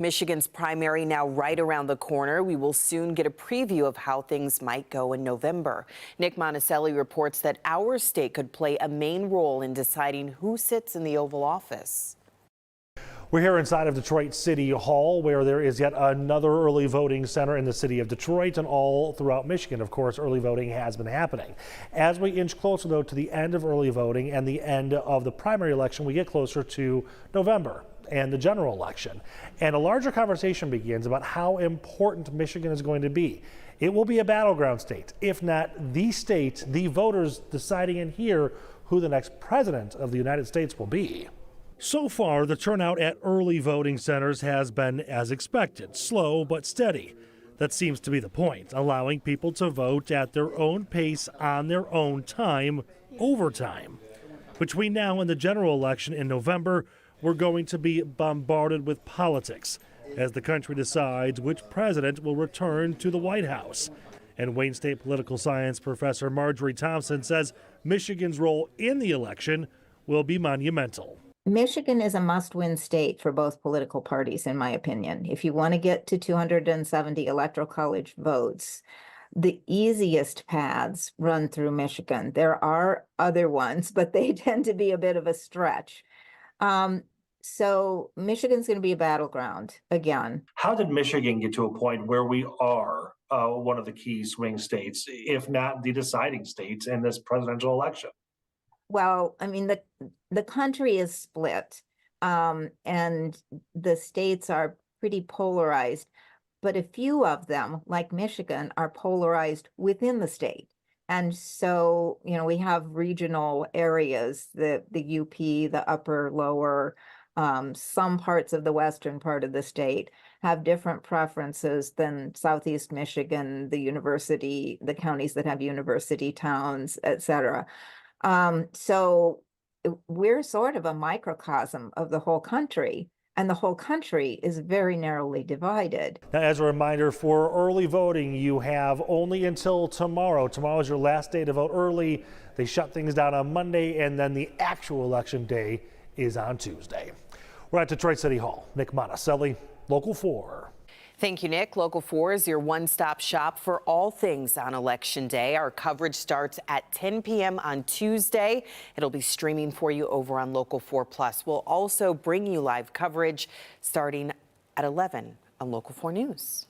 Michigan's primary now right around the corner. We will soon get a preview of how things might go in November. Nick Monticelli reports that our state could play a main role in deciding who sits in the Oval Office. We're here inside of Detroit City Hall, where there is yet another early voting center in the city of Detroit, and all throughout Michigan. Of course, early voting has been happening. As we inch closer, though, to the end of early voting and the end of the primary election, we get closer to November and the general election. And a larger conversation begins about how important Michigan is going to be. It will be a battleground state, if not the state, the voters deciding in here who the next president of the United States will be. So far, the turnout at early voting centers has been as expected, slow but steady. That seems to be the point, allowing people to vote at their own pace on their own time, over time. Between now and the general election in November, we're going to be bombarded with politics as the country decides which president will return to the White House. And Wayne State political science professor Marjorie Thompson says Michigan's role in the election will be monumental. Michigan is a must-win state for both political parties, in my opinion. If you want to get to 270 electoral college votes, the easiest paths run through Michigan. There are other ones, but they tend to be a bit of a stretch. So Michigan's going to be a battleground again. How did Michigan get to a point where we are one of the key swing states, if not the deciding states in this presidential election? Well, I mean, the country is split, and the states are pretty polarized, but a few of them, like Michigan, are polarized within the state. And so, you know, we have regional areas, the UP, the upper, lower, some parts of the western part of the state have different preferences than Southeast Michigan, the university, the counties that have university towns, et cetera. So we're sort of a microcosm of the whole country, and the whole country is very narrowly divided. Now, as a reminder, for early voting, you have only until tomorrow. Tomorrow is your last day to vote early. They shut things down on Monday, and then the actual election day is on Tuesday. We're at Detroit City Hall. Nick Monticelli, Local 4. Thank you, Nick. Local 4 is your one-stop shop for all things on Election Day. Our coverage starts at 10 p.m. on Tuesday. It'll be streaming for you over on Local 4 Plus. We'll also bring you live coverage starting at 11 on Local 4 News.